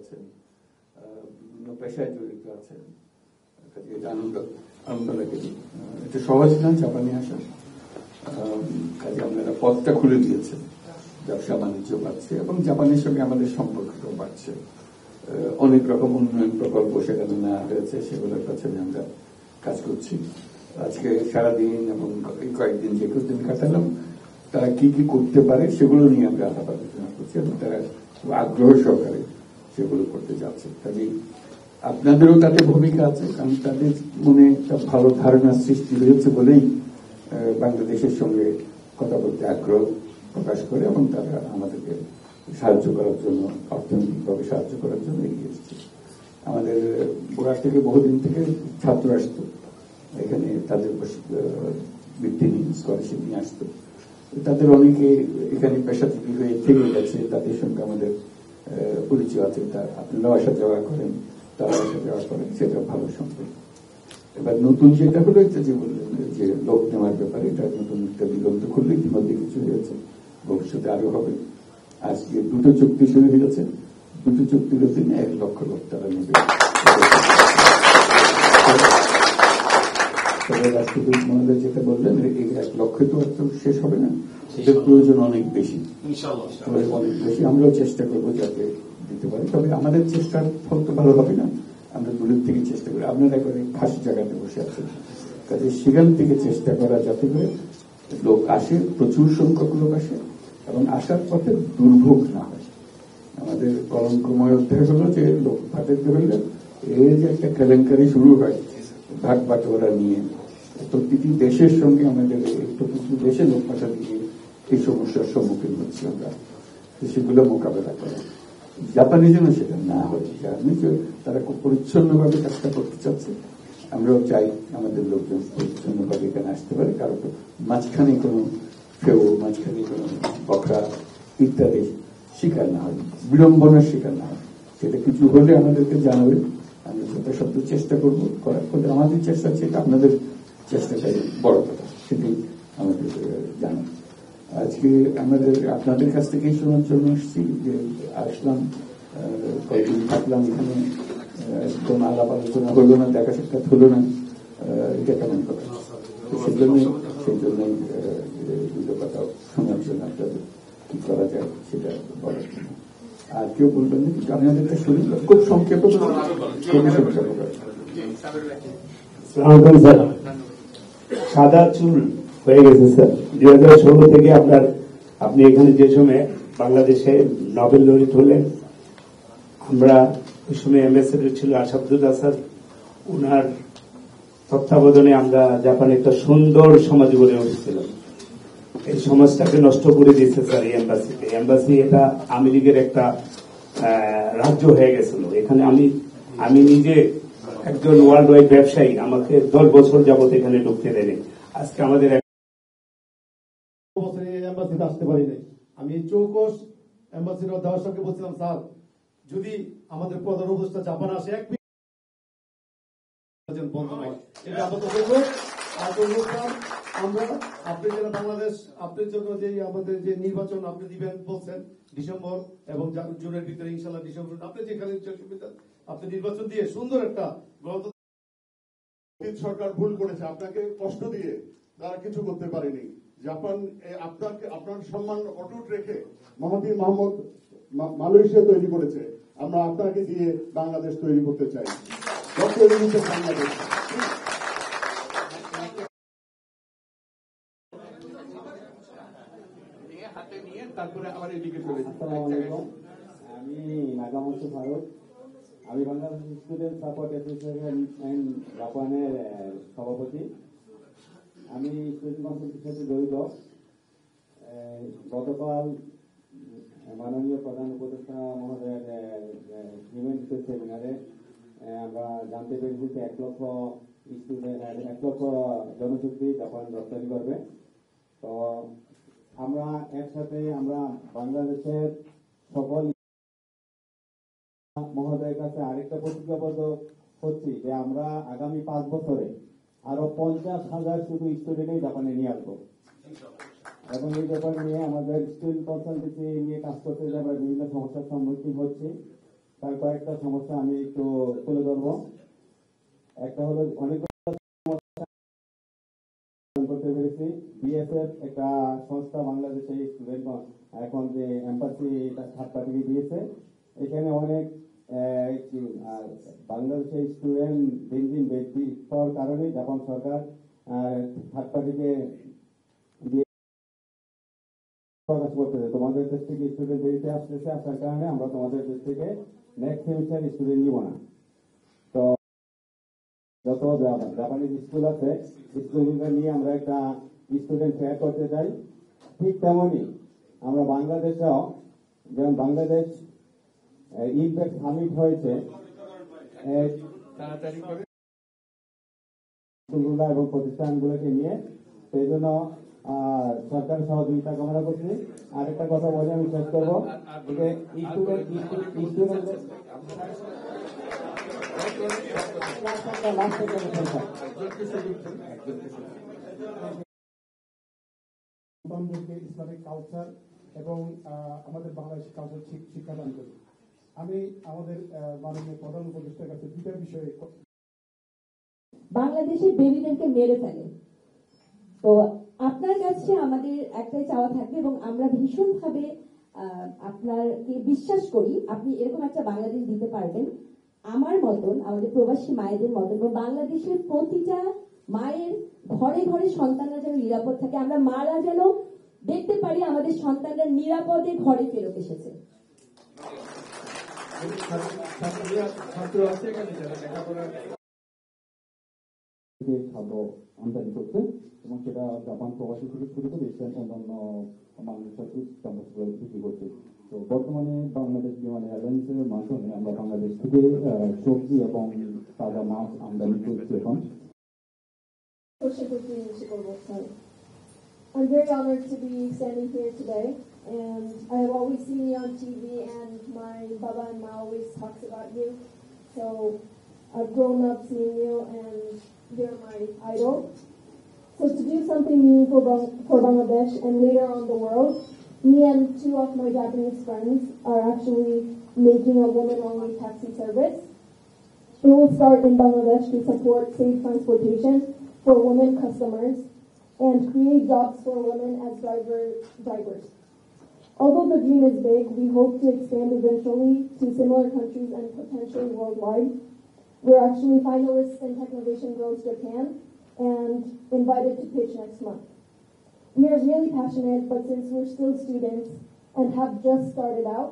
আছেন, বিভিন্ন পেশায় জড়িত আছেন, এটা আনন্দ লাগে। এটা সহজ না জাপানে আসা, কাজে আপনারা পথটা খুলে দিয়েছেন, ব্যবসা বাণিজ্য বাড়ছে এবং জাপানের সঙ্গে আমাদের সম্পর্কটাও বাড়ছে। অনেক রকম উন্নয়ন প্রকল্প সেখানে নেওয়া হয়েছে, সেগুলোর পেছনে আমরা কাজ করছি। আজকে সারাদিন এবং এই কয়েকদিন যে কয়েকদিন কাটালাম, তারা কি কি করতে পারে সেগুলো নিয়ে আমরা আলাপ আলোচনা করছি এবং তারা খুব আগ্রহ সহকারে সেগুলো করতে যাচ্ছে। কাজে আপনাদেরও তাতে ভূমিকা আছে, কারণ তাদের মনে একটা ভালো ধারণা সৃষ্টি হয়েছে বলেই বাংলাদেশের সঙ্গে কথা বলতে আগ্রহ প্রকাশ করে এবং তারা আমাদেরকে সাহায্য করার জন্য, অর্থনৈতিকভাবে সাহায্য করার জন্য এগিয়ে এসেছে। আমাদের গোড়া থেকে বহুদিন থেকে ছাত্র আসতো এখানে, তাদের বৃত্তি নিয়ে স্কলারশিপ নিয়ে আসতো। তাদের অনেকে এখানে পেশাজীবী হয়ে থেকে গেছে, তাদের সঙ্গে আমাদের পরিচয় আছে। আপনারাও আসা যাওয়া করেন, তারা আসা যাওয়া করেন, সেটা ভালো সম্পর্ক। এবার নতুন যেটা হলো যে বললেন যে লোক নেওয়ার ব্যাপারে, এটা নতুন একটা দিগন্ত খুললে ইতিমধ্যে কিছু হয়েছে, ভবিষ্যতে আরো হবে। আজকে 2টো চুক্তি শুরু হয়েছে, 2টো চুক্তির অধীনে 1 লক্ষ লোক তারা নেবে। তবে রাষ্ট্রদূত মহোদয় যেটা বললেন, এই 1 লক্ষ তো আর শেষ হবে না, এদের প্রয়োজন অনেক বেশি, অনেক বেশি। আমরাও চেষ্টা করবো যাতে দিতে পারি, তবে আমাদের চেষ্টার ফল তো ভালো হবে না, আমরা দূরের থেকে চেষ্টা করি। আপনারা একবারে খাস জায়গাতে বসে আছেন, কাজে সেখান থেকে চেষ্টা করা যাতে করে লোক আসে, প্রচুর সংখ্যক লোক আসে এবং আসার পথে দুর্ভোগ না হয়। আমাদের কলঙ্কময় অধ্যায় হলো যে লোক ভাটাতে হলে এই যে একটা কেলেঙ্কারি শুরু হয় ভাগ বাটোয়ারা নিয়ে, প্রতিটি দেশের সঙ্গে আমাদের প্রতিটি দেশে লোক পাঠা দিয়ে এই সমস্যার সম্মুখীন হচ্ছি আমরা, সেগুলো মোকাবেলা করা। জাপানি যেন সেটা না হয়, জানি যে তারা খুব পরিচ্ছন্নভাবে কাজটা করতে চাচ্ছে, আমরাও চাই আমাদের লোকজন পরিচ্ছন্নভাবে এখানে আসতে পারে, কারণ মাঝখানে কোনো ফেউ, মাঝখানে কোনো বকরা ইত্যাদি শিকার না হয়, বিড়ম্বনার শিকার না হয়। সেটা কিছু হলে আমাদেরকে জানাবে, আমরা যথাসাধ্য চেষ্টা করবো করার ফলে আমাদের চেষ্টা হচ্ছে, আপনাদের চেষ্টাটাই বড় কথা, সেটাই আমাদের জানা। আজকে আমাদের আপনাদের কাছ থেকেই শোনার জন্য এসেছি, যে আসলাম, কয়েকদিন থাকলাম এখানে, কোন আলাপ আলোচনা হলো না, দেখা সাক্ষাৎ হলো না, এটা কেমন কথা? সেই জন্যই দুটো কথা শোনার জন্য, আপনাদের কি করা যায় সেটা বলার জন্য। আর কেউ বলবেন না, কিন্তু আমি আমাদের শুনি খুব সংক্ষেপ, সাদা চুল হয়ে গেছে স্যার 2016 থেকে আপনি এখানে যে সময় বাংলাদেশে নোবেল লরিট হলেন, আমরা ওই সময় অ্যাম্বাসেডর ছিল আসাদুল আসাদ, ওনার তত্ত্বাবধানে আমরা জাপানে একটা সুন্দর সমাজ গড়ে উঠেছিলাম। এই সমাজটাকে নষ্ট করে দিয়েছে স্যার এই এম্বাসিতে। এম্বাসি এটা আওয়ামী লীগের একটা রাজ্য হয়ে গেছিল। এখানে আমি নিজে একজন ওয়ার্ল্ড ওয়াইড ব্যবসায়ী, আমাকে 10 বছর যাবত এখানে ঢুকতে দেয়নি। আজকে আমাদের এম্বাসিতে আসতে পারি নাই। আমি চৌকস এম্বাসিডর দেওয়ার সঙ্গে বলছিলাম, স্যার যদি আমাদের প্রধান উপদেষ্টা জাপান আসে বন্ধ নয়, এটা আমরা আপনি যারা বাংলাদেশ, আপনার জন্য যে আমাদের যে নির্বাচন আপনি দিবেন বলছেন ডিসেম্বর এবং জুনের ভিতরে, ইনশাল্লাহ ডিসেম্বর আপনি যেখানে আপনি নির্বাচন দিয়ে সুন্দর একটা গণতন্ত্র। সরকার ভুল করেছে, আপনাকে কষ্ট দিয়ে তারা কিছু করতে পারেনি। জাপান আপনার সম্মান অটুট রেখে মাহাথির মোহাম্মদ মালয়েশিয়া তৈরি করেছে, আমরা আপনাকে দিয়ে বাংলাদেশ তৈরি করতে চাই, বাংলাদেশ। তারপরে আবার এদিকে চলে আমি নাগামত ভারত, আমি Bangladesh student support association and জাপানের সভাপতি। আমি স্টুডেন্ট কাউন্সিলের সাথে জড়িত। গতকাল মাননীয় প্রধান উপদেষ্টা মহোদয়ের হিউম্যান রিসোর্স সেমিনারে আমরা জানতে পেরেছি যে 1 লক্ষ স্টুডেন্ট, 1 লক্ষ জনশক্তি জাপান রপ্তানি করবে। তো আমরা একসাথে আমরা বাংলাদেশের সকল মহোদয়ের কাছে আরেকটা প্রতিজ্ঞাবদ্ধ হচ্ছি যে আমরা আগামী 5 বছরে আরো 50,000 শুধু স্টুডেন্টই জাপানে নিয়ে আসবো, এবং এই ব্যাপার নিয়ে আমাদের স্টুডেন্ট কনসালটেন্সি নিয়ে কাজ করতে যে আমরা বিভিন্ন সমস্যার সম্মুখীন হচ্ছি। তার কয়েকটা সমস্যা আমি একটু তুলে ধরবো। একটা হলো অনেক করতে পেরেছি। বিএসএফ একটা সংস্থা বাংলাদেশে স্টুডেন্ট এখন যে এম্বাসি থার্ড পার্টি দিয়েছে, এখানে অনেক বাংলাদেশের স্টুডেন্ট দিন দিন বৃদ্ধি পাওয়ার কারণে জাপান সরকার থার্ড পার্টিকে প্রকাশ করতেছে তোমাদের দেশ থেকে স্টুডেন্ট বেরিয়ে আসতেছে, আসার কারণে আমরা তোমাদের দেশ থেকে নেক্সট সেমিস্টার স্টুডেন্ট নিব না। তো যত জাপানিজ স্কুল আছে স্কুলগুলো নিয়ে আমরা একটা স্টুডেন্ট ফেয়ার করতে চাই। ঠিক তেমনই আমরা বাংলাদেশেও, যেমন বাংলাদেশ ইমপ্যাক্ট সামিট হয়েছে স্কুলগুলো এবং প্রতিষ্ঠানগুলোকে নিয়ে, সেই জন্য সরকারের সহযোগিতা কামনা করছি। আরেকটা কথা বলে আমি শেষ করবো, ইসলামিক কালচার এবং আমাদের বাংলাদেশি কালচার শিক্ষাদান করি। আমি আমাদের মাননীয় প্রধান উপদেষ্টার কাছে দুইটা বিষয়ে, বাংলাদেশে বেবিদেরকে মেরে ফেলে, তো আপনার কাছে আমাদের একটাই চাওয়া থাকবে এবং আমরা ভীষণভাবে আপনাকে বিশ্বাস করি আপনি এরকম একটা বাংলাদেশ দিতে পারবেন আমার মতন, আমাদের প্রবাসী মায়েদের মতন, এবং বাংলাদেশের প্রতিটা মায়ের ঘরে ঘরে সন্তানরা যেন নিরাপদ থাকে, আমরা মারা যেন দেখতে পারি আমাদের সন্তানরা নিরাপদে ঘরে ফেরত এসেছে। খাদ্য আমদানি করছে এবং সেটা জাপান প্রবাসী থেকে শুরু করে এশিয়ান অন্যান্য মানুষের সাথে বিক্রি করছে। তো বর্তমানে বাংলাদেশ বিমান এয়ারলাইন্সের মাধ্যমে আমরা বাংলাদেশ থেকে সবজি এবং তাজা মাছ আমদানি করছি এখন। I'm very honored to be standing here today, and I have always seen you on TV, and my Baba and Ma always talks about you. So I've grown up seeing you, and you're my idol. So to do something meaningful for Bangladesh and later on the world, me and two of my Japanese friends are actually making a woman-only taxi service. It will start in Bangladesh to support safe transportation for women customers and create jobs for women as drivers. Although the dream is big, we hope to expand eventually to similar countries and potentially worldwide. We're actually finalists in Technovation Growth Japan and invited to pitch next month. We are really passionate, but since we're still students and have just started out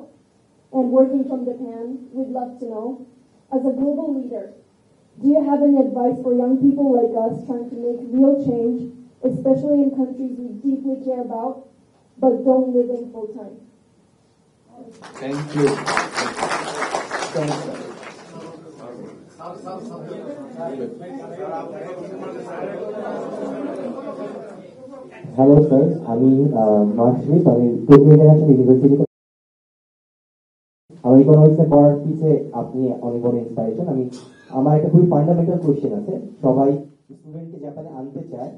and working from Japan, we'd love to know, as a global leader, do you have any advice for young people like us trying to make real change, especially in countries we deeply care about, but don't live in full time? Thank you. Hello sir, আমি marksheet, আমি Tokyo international ইউনিভার্সিটিতে আমার ইকোনমিক্সে পড়ার পিছে আপনি অনেক বড় ইন্সপিরেশন। আমার একটা খুবই ফান্ডামেন্টাল কোয়েশ্চেন আছে। সবাই স্টুডেন্টকে জাপানে আনতে চায়,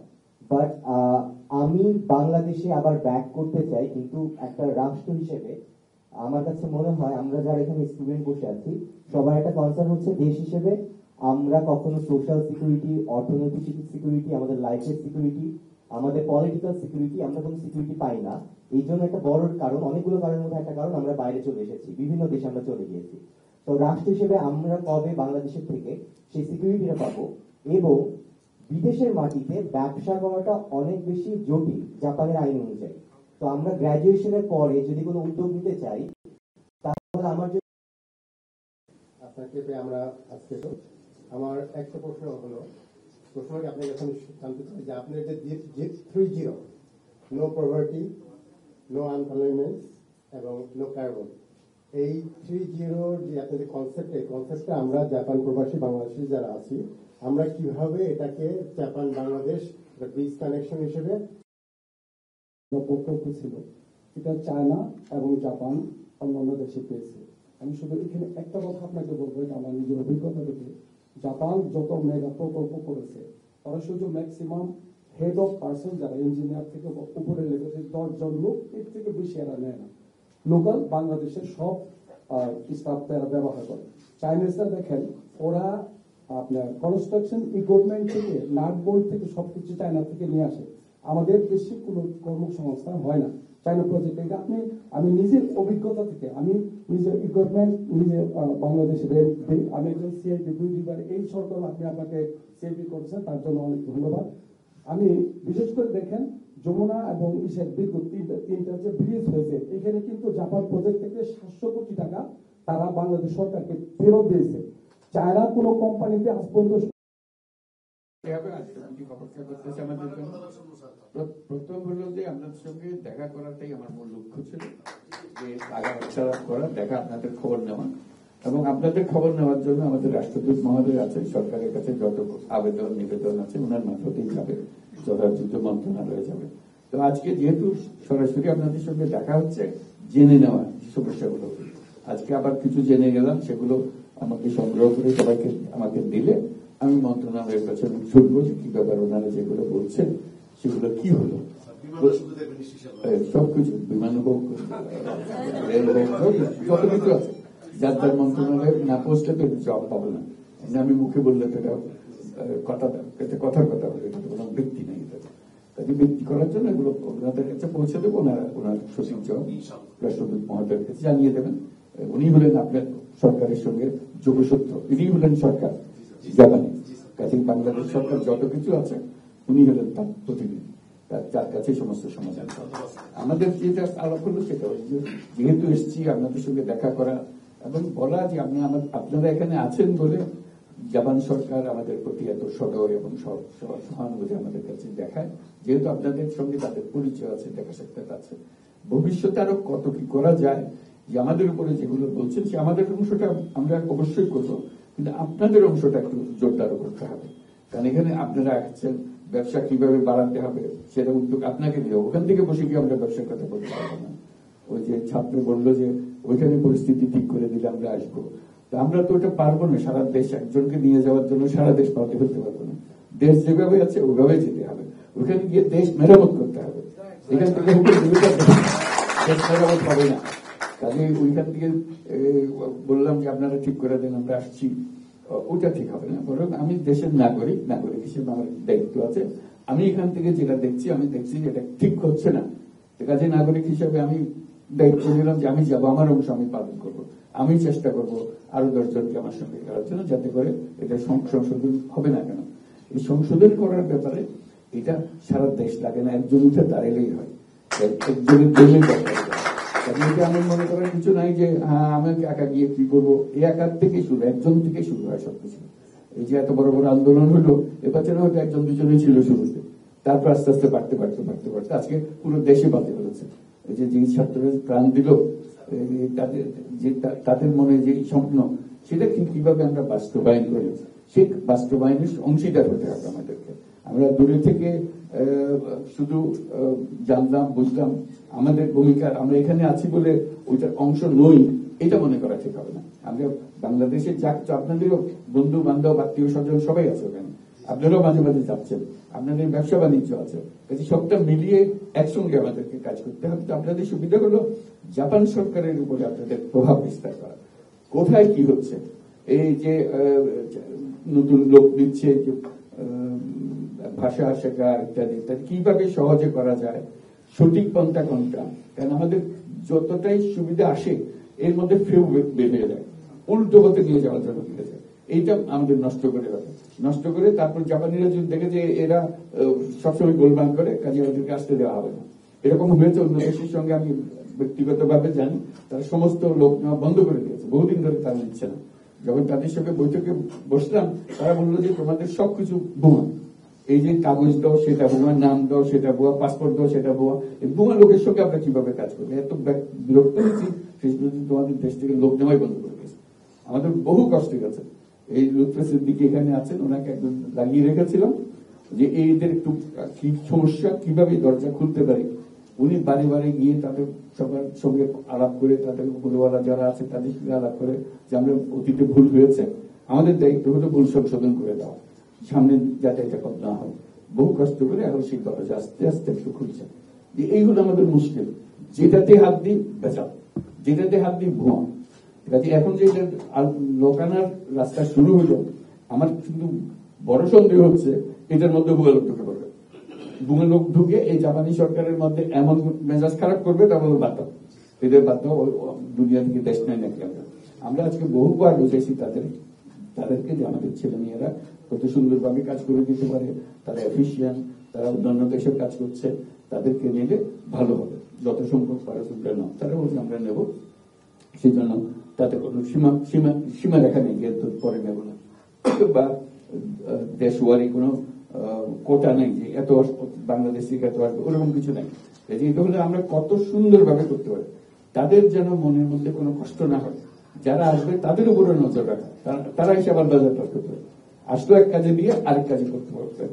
বাট আমি বাংলাদেশে আবার ব্যাক করতে চাই, কিন্তু একটা রাষ্ট্র হিসেবে আমার কাছে মনে হয় আমরা যারা এখানে স্টুডেন্ট বসে আছি সবার একটা কনসার্ন হচ্ছে দেশ হিসেবে আমরা কখনো সোশ্যাল সিকিউরিটি, অর্থনৈতিক সিকিউরিটি, আমাদের লাইফের সিকিউরিটি, আমাদের পলিটিক্যাল সিকিউরিটি আমরা কোনো সিকিউরিটি পাই না। এই জন্য একটা বড় কারণ, অনেকগুলো কারণের মধ্যে একটা কারণ আমরা বাইরে চলে এসেছি, বিভিন্ন দেশে আমরা চলে গিয়েছি। তো রাষ্ট্র হিসেবে আমরা কবে বাংলাদেশের থেকে সেই সিকিউরিটিটা পাবো? এবং বিদেশের মাটিতে ব্যবসা করাটা অনেক বেশি জটিল জাপানের আইন অনুযায়ী। তো আমরা গ্রাজুয়েশনের পরে যদি কোনো উদ্যোগ নিতে চাই তাহলে আমার আপনাকে আমরা আজকে আমার একটা প্রশ্ন হলো, প্রশ্নটি আপনাকে এখন জানতে চাই যে আপনার যে 3-0, নো পভার্টি, নো আনএমপ্লয়মেন্ট এবং নো কার্বন, এই 3-0 যে আপনাদের কনসেপ্ট, এই কনসেপ্টটা আমরা জাপান প্রবাসী বাংলাদেশি যারা আছি আমরা কিভাবে এটাকে জাপান বাংলাদেশ ব্রিজ কানেকশন হিসেবে প্রকল্প ছিল, এটা চায়না এবং জাপান অন্যান্য দেশে পেয়েছে। আমি শুধু এখানে একটা কথা আপনাকে বলবো, এটা আমার নিজের অভিজ্ঞতা থেকে, জাপান যত মেগা প্রকল্প করেছে তারা শুধু ম্যাক্সিমাম হেড অফ পার্সন যারা ইঞ্জিনিয়ার থেকে উপরে লেভেলের 10 জন লোক, এর থেকে বেশি এরা নেয় না। লোকাল বাংলাদেশের সব স্টাফ তারা ব্যবহার করে। চাইনিজরা দেখেন ওরা আপনার কনস্ট্রাকশন ইকুইপমেন্ট থেকে নাট বোল্ট থেকে সবকিছু চায়না থেকে নিয়ে আসে। আমাদের দেশে কোনো কর্মসংস্থান হয় না চায়না প্রজেক্টে। এটা আমি নিজের অভিজ্ঞতা থেকে, আমি নিজের ইকুইপমেন্ট নিজে বাংলাদেশে রেন্ট দিই। আমি একজন সিআইপি 2 বার এই সরকার আপনি আমাকে সিআইপি করছেন, তার জন্য অনেক ধন্যবাদ। আমি বিশেষ করে দেখেন যমুনা এবং ইসের বিদ্যুৎ তিনটা যে ব্রিজ হয়েছে, এখানে কিন্তু জাপান প্রজেক্ট থেকে 700 কোটি টাকা তারা বাংলাদেশ সরকারকে ফেরত দিয়েছে। চায়না কোনো কোম্পানিতে আজ পর্যন্ত প্রথম হলো যে আপনাদের সঙ্গে দেখা করাটাই আমার মূল লক্ষ্য ছিল, যে আলাপ করা, দেখা, আপনাদের খবর নেওয়া, এবং আপনাদের খবর নেওয়ার জন্য আমাদের রাষ্ট্রদূত মহোদয় আছেন, সরকারের কাছে যত আবেদন নিবেদন আছে ওনার মারফতেই যাবে, যথাযথ মন্ত্রণালয়ে যাবে। তো আজকে যেহেতু সরাসরি আপনাদের সঙ্গে দেখা হচ্ছে, জেনে নেওয়া সমস্যাগুলো, আজকে আবার কিছু জেনে গেলাম, সেগুলো আমাকে সংগ্রহ করে সবাইকে আমাকে দিলে আমি মন্ত্রণালয়ের কাছে শুনবো যে কি ব্যাপার, ওনারা যেগুলো বলছেন সেগুলো কি হলো। সবকিছু বিমান হোক, রেল হোক, যত কিছু আছে, যার যার মন্ত্রণালয়ে না পৌঁছলে তো জব পাবো না। আমি মুখে বললে তো কথার কথা হবে, এটা তো কোনো ব্যক্তি নেই। তাকে ব্যক্তি করার জন্য এগুলো ওনাদের কাছে পৌঁছে দেবো, ওনার সচিব রাষ্ট্রদূত মহোদয়ের কাছে জানিয়ে দেবেন। উনি হলেন আপনার সরকারের সঙ্গে যোগসূত্র, ইনি হলেন সরকার জাপানি, কাছে বাংলাদেশ সরকার যত কিছু আছে উনি হলেন তার প্রতিনিধি, যার কাছে সমস্ত সমাধান। আমাদের যেটা আলাপ হলো সেটা যেহেতু এসছি আপনাদের সঙ্গে দেখা করা এবং বলা যে আপনারা এখানে আছেন বলে জাপান সরকার আমাদের প্রতি এত সদয় এবং সহানুভূতি আমাদের কাছে দেখায়, যেহেতু আপনাদের সঙ্গে তাদের পরিচয় আছে, দেখা সাক্ষাৎ আছে। ভবিষ্যতে আরো কত কি করা যায়, যে আমাদের উপরে যেগুলো বলছেন সে আমাদের অংশটা আমরা অবশ্যই করবো, কিন্তু আপনাদের অংশটা একটু জোরদার করতে হবে। কারণ এখানে আপনারা আসছেন, ব্যবসা কিভাবে বাড়াতে হবে সেটা উদ্যোগ আপনাকে দিও, ওখান থেকে বসে গিয়ে আমরা ব্যবসার কথা বলতে পারবো না। ওই যে ছাত্র বললো যে ওইখানে পরিস্থিতি ঠিক করে দিলে আমরা আসবো, তা আমরা তো ওটা পারবো না। সারা দেশ একজনকে নিয়ে যাওয়ার জন্য সারা দেশ পাল্টে ফেলতে পারবো না। দেশ যেভাবে আছে ওইভাবে যেতে হবে, ওইখানে গিয়ে দেশ মেরামত করতে হবে। এখান থেকে দেশ মেরামত হবে না। কাজে ওইখান থেকে বললাম যে আপনারা ঠিক করে দেন, আমরা আসছি, ওটা ঠিক হবে না। বরং আমি দেশের নাগরিক হিসেবে আমার দায়িত্ব আছে। আমি এখান থেকে যেটা দেখছি, আমি দেখছি যে এটা ঠিক হচ্ছে না। কাজে নাগরিক হিসেবে আমি দায়িত্ব নিলাম যে আমি যাবো, আমার অংশ আমি পালন করবো, আমি চেষ্টা করবো আরো 10 জনকে আমার সঙ্গে করার জন্য, যাতে করে এটা সংশোধন হবে না কেন। এই সংশোধন করার ব্যাপারে এটা সারা দেশ লাগে না, একজন উঠে দাঁড়ালেই হয়, একজনের জন্যই দরকার। এটা আমি মনে করার কিছু নাই যে হ্যাঁ আমাকে একা গিয়ে কি করবো, এই একার থেকে শুরু, একজন থেকে শুরু হয় সবকিছু। এই যে এত বড় বড় আন্দোলন হলো, এ পেছনে হয়তো একজন দুজনই ছিল শুরুতে, তারপর আস্তে আস্তে বাড়তে আজকে পুরো দেশে বাড়তে পেরেছে। এই যে ছাত্ররা প্রাণ দিল, তাদের মনে যে স্বপ্ন, সেটা কিভাবে আমরা বাস্তবায়ন করি, সেই বাস্তবায়নের অংশীদার হতে হবে আমাদেরকে। আমরা দূরে থেকে শুধু জানলাম, বুঝলাম, আমাদের ভূমিকা আমরা এখানে আছি বলে ওইটার অংশ নই, এটা মনে করা ঠিক হবে না। আমরা বাংলাদেশে আপনাদেরও বন্ধু বান্ধব আত্মীয় স্বজন সবাই আছে ওখানে, আপনারাও মাঝে মাঝে যাচ্ছেন, আপনাদের ব্যবসা বাণিজ্য আছে, কাজে সবটা মিলিয়ে একসঙ্গে আমাদেরকে কাজ করতে হবে। তো আপনাদের সুবিধা হলো জাপান সরকারের উপরে আপনাদের প্রভাব বিস্তার করা, কোথায় কি হচ্ছে, এই যে নতুন লোক দিচ্ছে, ভাষা শেখা ইত্যাদি ইত্যাদি, কিভাবে সহজে করা যায়, সঠিক পন্থা কোনটা। কারণ আমাদের যতটাই সুবিধা আসে এর মধ্যে ফেউ বেরিয়ে যায়, উল্টো পথে নিয়ে যাওয়ার জন্য ফিরে যায়। এইটা আমাদের নষ্ট করে রাখে, নষ্ট করে তারপর জাপানিরা যদি দেখে যে এরা সবসময় গোলমাল করে, কাজে ওদেরকে আসতে দেওয়া হবে না। এরকম হয়েছে অন্য দেশের সঙ্গে, আমি ব্যক্তিগতভাবে জানি, তারা সমস্ত লোক নেওয়া বন্ধ করে দিয়েছে, বহুদিন ধরে তারা নিচ্ছে না। যখন তাদের সঙ্গে বৈঠকে বসলাম, তারা বললো যে তোমাদের সবকিছু বোমা, এই যে কাগজ দাও সেটা বোমা, নাম দাও সেটা বোমা, পাসপোর্ট দাও সেটা বোমা, এই বোমা লোকের সঙ্গে আমরা কিভাবে কাজ করবো, এত বিরক্ত হয়েছি। শেষ পর্যন্ত তোমাদের দেশ থেকে লোক নেওয়াই বন্ধ করে দিয়েছে। আমাদের বহু কষ্ট গেছে। এই লুৎফের দিকে এখানে আছেন, ওনাকে একদম লাগিয়ে রেখেছিলাম যে এইদের একটু কি সমস্যা, কিভাবে দরজা খুলতে পারে। উনি বাড়ি বাড়ি গিয়ে তাদের সবার সঙ্গে আলাপ করে, তাদের ভুলওয়ালা যারা আছে তাদের সঙ্গে আলাপ করে, যে আমরা অতীতে ভুল হয়েছে, আমাদের দায়িত্ব হলো ভুল সংশোধন করে দেওয়া, সামনে যাতে এটা না হয়। বহু কষ্ট করে এখন সেই দরজা আস্তে আস্তে একটু খুলছে। এই হলো আমাদের মুশকিল, যেটাতে হাত দিই বেচাল, যেটাতে হাত দিই ভুয়া। কাজে এখন যে লোকানার রাস্তা শুরু হলো, আমার কিন্তু বড় সন্দেহ হচ্ছে এটার মধ্যে ভূগোল ঢুকে পড়বে। ভূগোল ঢুকে এই জাপানি সরকারের মধ্যে এমন মেজাজ খারাপ করবে, তারপর বাধ্য এদের বাধ্য দুনিয়া থেকে দেশ নেয় নাকি। আমরা আজকে বহুবার বুঝেছি তাদেরকে যে আমাদের ছেলে মেয়েরা কত সুন্দরভাবে কাজ করে দিতে পারে, তারা এফিসিয়েন্ট, তারা অন্যান্য দেশের কাজ করছে, তাদেরকে নিলে ভালো হবে, যত সম্ভব পারে তোমরা নাও। তারা বলছে আমরা নেব, সেই জন্য তাতে কোনো সীমা রেখা নেই, পরে নেব না, বা দেশওয়ারি কোনো কোটা নেই যে এত বাংলাদেশ থেকে এত আসবে, ওরকম কিছু নেই। এটা হলে আমরা কত সুন্দরভাবে করতে পারি, তাদের যেন মনের মধ্যে কোনো কষ্ট না হয়, যারা আসবে তাদের উপরে নজর রাখা, তারা এসে আবার বাজার করতে পারে, আসলো এক কাজে দিয়ে আরেক কাজে করতে পারবে,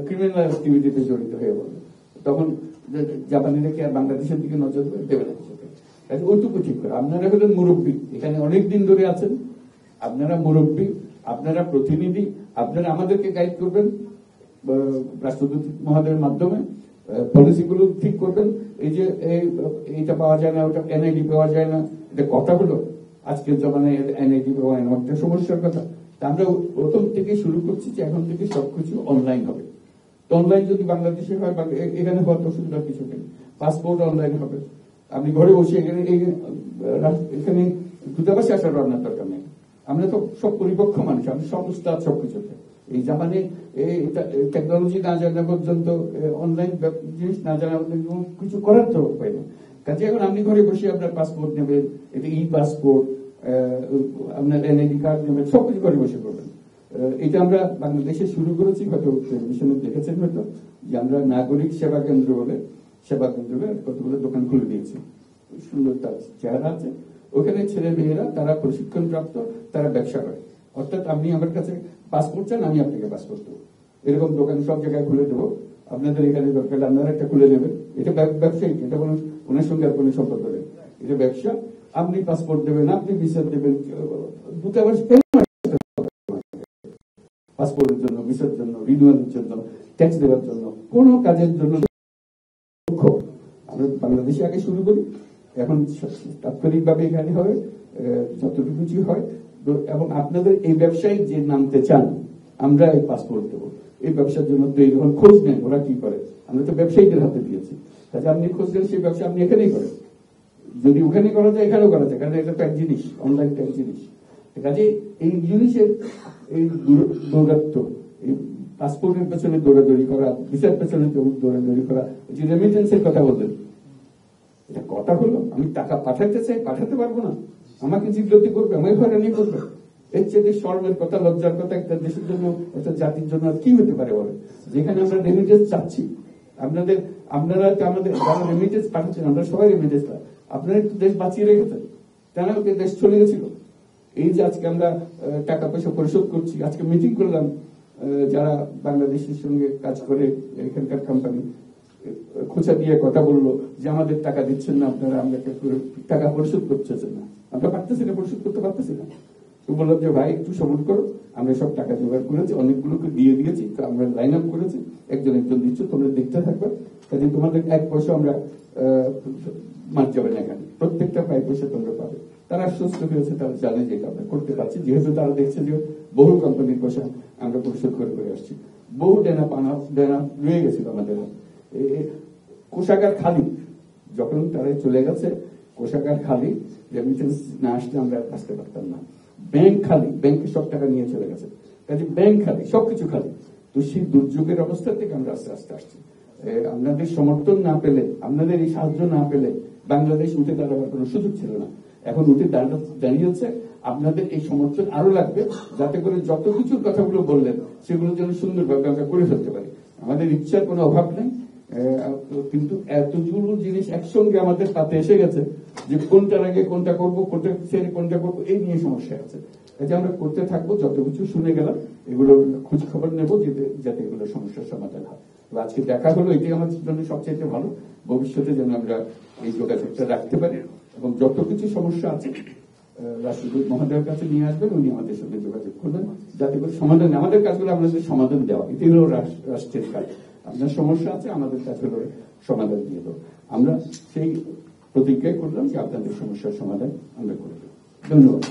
ক্রিমিনাল অ্যাক্টিভিটিতে জড়িত হয়ে বলবে, তখন জাপানিরা কি আর বাংলাদেশের দিকে নজর দেবে না? ওইটুকু ঠিক করে। আপনারা হলেন মুরব্বী, এখানে অনেক দিন ধরে আছেন, আপনারা মুরব্বী, আপনারা প্রতিনিধি, আপনারা আমাদেরকে গাইড করবেন রাষ্ট্রদূত মহোদয়ের মাধ্যমে, পলিসিগুলো ঠিক করবেন। এই যে এইটা পাওয়া যায় না, ওটা এনআইডি পাওয়া যায় না, এটা কথা হলো আজকের জমানায় এনআইডি পাওয়া একটা সমস্যার কথা। আমরা প্রথম থেকে শুরু করছি যে এখন থেকে সবকিছু অনলাইন হবে। তো অনলাইন যদি বাংলাদেশে হয়, এখানে হওয়ার অসুবিধার কিছু নেই, পাসপোর্ট অনলাইন হবে, আপনি ঘরে বসে এখানে দূতাবাসে আসার রান্নার দরকার নেই। আমরা তো সব পরিপক্ষ মানুষ, আমি সব উস্তাদ সবকিছুতে। এই জাপানে টেকনোলজি না জানা পর্যন্ত, অনলাইন জিনিস না জানা পর্যন্ত কিছু করার তো উপায় না। কাজে এখন আপনি ঘরে বসে আপনার পাসপোর্ট নেবেন, এটা ই পাসপোর্ট, আপনার এনআইডি কার্ড নেবেন, সবকিছু ঘরে বসে করবেন। এটা আমরা বাংলাদেশে শুরু করেছি, হয়তো টেলিভিশনে দেখেছেন হয়তো, যে আমরা নাগরিক সেবা কেন্দ্র বলে কতগুলো দোকান খুলে দিয়েছি, সুন্দর তার চেহারা আছে। ওখানে ছেলে মেয়েরা তারা প্রশিক্ষণ প্রাপ্ত, তারা ব্যবসা করে। অর্থাৎ আপনি আমার কাছে পাসপোর্ট চান, আমি আপনাকে পাসপোর্ট দেবো, এরকম দোকান সব জায়গায় খুলে দেবো। আপনাদের এখানে দরকার আপনারা একটা খুলে নেবেন, এটা ব্যবসায়িক, এটা কোনো ওনার সঙ্গে আর কোনো সম্পর্ক নেই, এটা ব্যবসা। আপনি পাসপোর্ট দেবেন, আপনি ভিসা দেবেন, দূতাবাস পাসপোর্টের জন্য, ভিসার জন্য, রিনিউয়ালের জন্য, ট্যাক্স দেওয়ার জন্য, কোন কাজের জন্য। আমরা বাংলাদেশে আগে শুরু করি, এখন তাৎক্ষণিকভাবে এখানে হবে, যতটুকু কিছু হয়। এবং আপনাদের এই ব্যবসায়ী যে নামতে চান, আমরা এই পাসপোর্ট দেবো, এই ব্যবসার জন্য তো যখন খোঁজ নেন ওরা কি করে, আমরা তো ব্যবসায়ীদের হাতে দিয়েছি। কাজে আপনি খোঁজ নেন, সেই ব্যবসা আপনি এখানেই করেন, যদি ওখানে করা যায় এখানেও করা যায়, কারণ এটা তো এক জিনিস, অনলাইন এক জিনিস। কাজে এই জিনিসের এই দৌরাত্ম, এই পাসপোর্টের পেছনে দৌড়াদৌড়ি করা, ভিসার পেছনে দৌড়াদৌড়ি করা, যে রেমিটেন্সের কথা বললেন, এটা কথা হলো আমি টাকা পাঠাতে চাই, পাঠাতে পারবো না, আমাকে জিজ্ঞাসা করবে, আমাকে হয়রানি করবে। এর চেয়ে শর্মের কথা, লজ্জার কথা একটা দেশের জন্য, একটা জাতির জন্য আর কি হতে পারে বলে? যেখানে আমরা রেমিটেন্স চাচ্ছি, আপনারা আমাদের যারা রেমিটেন্স পাঠাচ্ছেন, আমরা সবাই রেমিটেন্স পাই, আপনারা একটু দেশ বাঁচিয়ে রেখেছেন, কেন দেশ চলে গেছিল। এই যে আজকে আমরা টাকা পয়সা পরিশোধ করছি, আজকে মিটিং করলাম যারা বাংলাদেশের সঙ্গে কাজ করে, এখানকার কোম্পানি খোঁচা দিয়ে কথা বললো যে আমাদের টাকা দিচ্ছেন না আপনারা, আমরা টাকা পরিশোধ করতেছেন না, আমরা পারতেছি না, পরিশোধ করতে পারতেছি না। তো বললাম যে ভাই একটু সবুর করো, আমরা সব টাকা জোগাড় করেছি, অনেকগুলোকে দিয়ে দিয়েছি, তো আমরা লাইন আপ করেছি, একজন দিচ্ছ, তোমরা দেখতে থাকবে, কাজে তোমাদের এক পয়সা আমরা মার যাবে না, এখানে প্রত্যেকটা 5 পয়সা তোমরা পাবে। তারা আশ্বস্ত হয়েছে, তারা জানে যে আমরা করতে পারছি, যেহেতু তারা দেখছে যে বহু কোম্পানির পয়সা আমরা পরিশোধ করে আসছি, বহু ডেনা রয়ে গেছিল আমাদের। কোষাগার খালি, যখন তারা চলে গেছে কোষাগার খালি, রেমিটেন্স না আসলে আমরা আসতে পারতাম না। ব্যাংক খালি, ব্যাংকে সব টাকা নিয়ে চলে গেছে, কাজে ব্যাংক খালি, সবকিছু খালি। তো সেই দুর্যোগের অবস্থা থেকে আমরা আস্তে আস্তে আসছি। আপনাদের সমর্থন না পেলে, আপনাদের এই সাহায্য না পেলে বাংলাদেশ উঠে দাঁড়াবার কোনো সুযোগ ছিল না। এখন উঠে দাঁড়িয়েছে, আপনাদের এই সমর্থন আরো লাগবে, যাতে করে যত কিছুর কথাগুলো বললেন সেগুলো যেন সুন্দরভাবে আমরা করে ফেলতে পারি। আমাদের ইচ্ছার কোনো অভাব নেই, কিন্তু এতগুলো জিনিস একসঙ্গে আমাদের পাতে এসে গেছে যে কোনটার আগে কোনটা করবো, কোনটা ছেড়ে কোনটা করবো, এই নিয়ে সমস্যা আছে। কাজে আমরা করতে থাকবো, যত কিছু শুনে গেলাম এগুলো খোঁজ খবর নেবো, যাতে এগুলো সমস্যার সমাধান হয়। আজকে দেখা হলো, এটাই আমাদের জন্য সবচেয়ে ভালো। ভবিষ্যতে যেন আমরা এই যোগাযোগটা রাখতে পারি, এবং যত কিছু সমস্যা আছে রাষ্ট্রদূত মহোদয়ের কাছে নিয়ে আসবেন, উনি আমাদের সঙ্গে যোগাযোগ করবেন, যাতে করে সমাধান, আমাদের কাজগুলো আপনাদের সমাধান দেওয়া, এটাই হলো রাষ্ট্রের কাজ। আপনার সমস্যা আছে, আমাদের কাজ হলো সমাধান দিয়ে দেবো। আমরা সেই প্রতিজ্ঞাই করলাম যে আপনাদের সমস্যার সমাধান আমরা করে দেবো। ধন্যবাদ।